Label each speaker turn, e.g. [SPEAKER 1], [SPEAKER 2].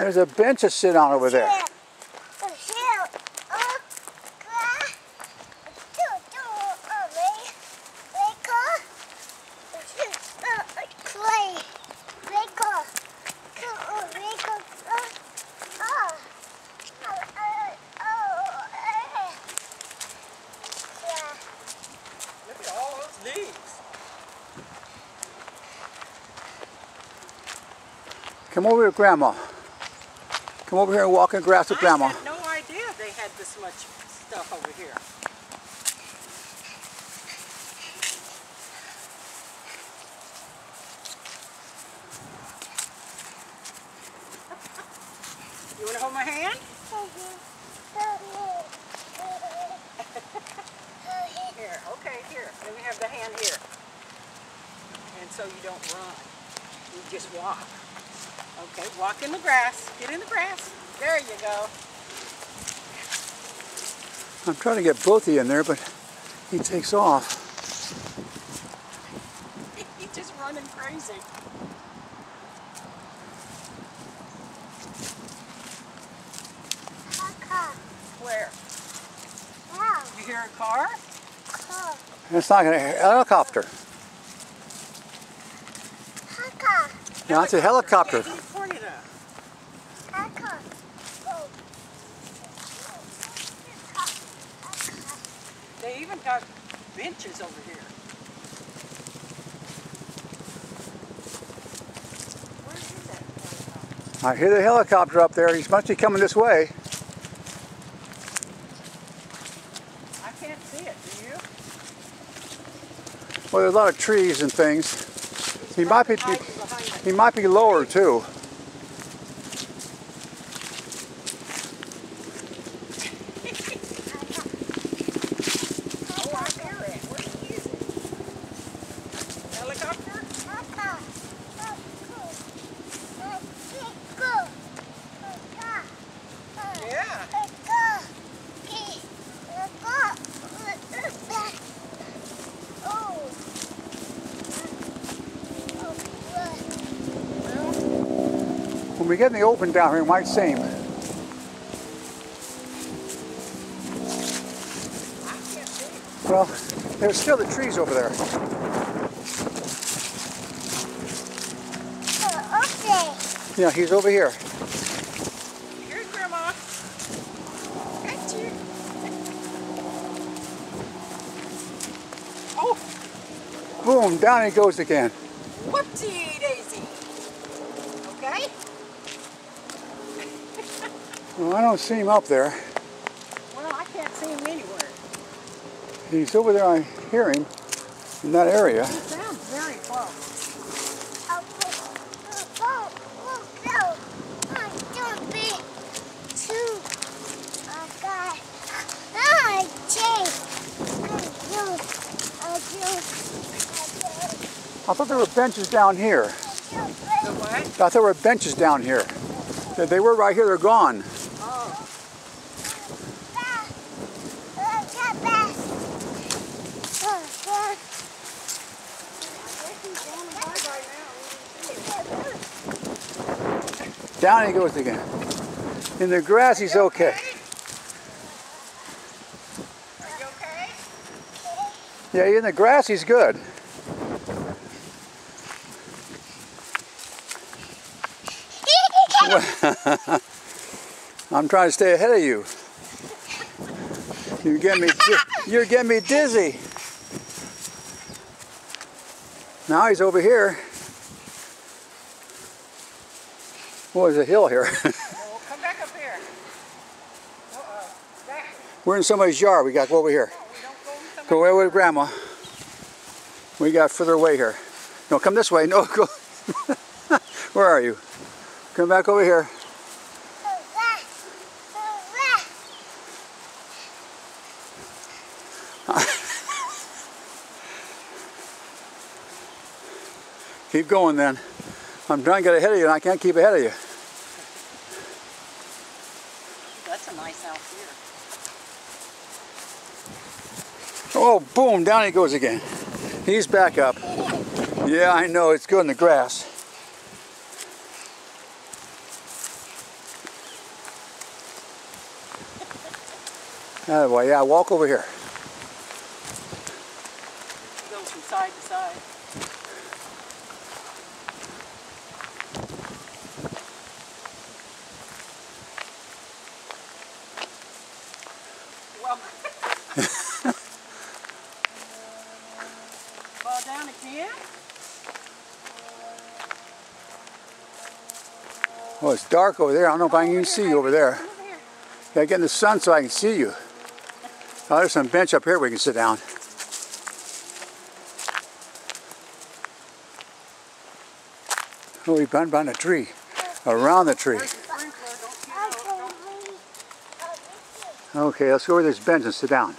[SPEAKER 1] There's a bench to sit on over there. Come over here, Grandma. Come over here and walk in grass with Grandma.
[SPEAKER 2] I had no idea they had this much stuff over here. You want to hold my hand? Here, okay, here. Let me have the hand here. And so you don't run. You just walk. Okay, walk in the grass. Get in the grass. There you go.
[SPEAKER 1] I'm trying to get both of you in there, but he takes off.
[SPEAKER 2] He's just running crazy. Where?
[SPEAKER 3] Yeah.
[SPEAKER 2] You hear a car?
[SPEAKER 1] It's not a helicopter. No, it's a helicopter.
[SPEAKER 2] Yeah, he pointed up. They even got benches over here. Where is that helicopter?
[SPEAKER 1] I hear the helicopter up there. He must be coming this way.
[SPEAKER 2] I can't see it, do you?
[SPEAKER 1] Well, there's a lot of trees and things. He might be lower too.
[SPEAKER 2] Oh, I hear it. What is it? Helicopter? Yeah.
[SPEAKER 1] When we get in the open down here, it might seem.
[SPEAKER 2] I can't see it.
[SPEAKER 1] Well, there's still the trees over there. Yeah, he's over here.
[SPEAKER 2] Here's Grandma. Got you. Oh,
[SPEAKER 1] Boom, down he goes again.
[SPEAKER 2] whoopsie daisy. Okay.
[SPEAKER 1] Well, I don't see him up there.
[SPEAKER 2] Well, I can't see him anywhere.
[SPEAKER 1] He's over there, I hear him in that area.
[SPEAKER 2] He sounds very close.
[SPEAKER 1] I thought there were benches down here.
[SPEAKER 2] The what?
[SPEAKER 1] I thought there were benches down here. They were right here, they're gone.
[SPEAKER 2] Oh.
[SPEAKER 1] Down he goes again. In the grass, he's okay.
[SPEAKER 2] Are you okay?
[SPEAKER 1] Yeah, in the grass, he's good. I'm trying to stay ahead of you. You're getting me dizzy. Now he's over here. Oh, there's a hill here.
[SPEAKER 2] Oh, come back up here. Back.
[SPEAKER 1] We're in somebody's yard. We got to go over here.
[SPEAKER 2] No, we don't go.
[SPEAKER 1] Go away with Grandma. We got further away here. No, come this way. No, go. Where are you? Come back over here. Keep going then. I'm trying to get ahead of you and I can't keep ahead of you.
[SPEAKER 2] That's a nice house here.
[SPEAKER 1] Oh, boom, down he goes again. He's back up. Yeah, I know, it's good in the grass. That way, yeah, walk over here.
[SPEAKER 2] Go from side to side. Well, fall down again.
[SPEAKER 1] Oh, it's dark over there. I don't know if I can even see you over there.
[SPEAKER 2] Come over here.
[SPEAKER 1] Gotta get in the sun so I can see you. Oh, there's some bench up here we can sit down. Oh, we found behind a tree. Around the tree.
[SPEAKER 2] Where's the sprinkler? Don't you know?
[SPEAKER 3] Okay,
[SPEAKER 2] Don't-
[SPEAKER 1] Okay, let's go over this bench and sit down.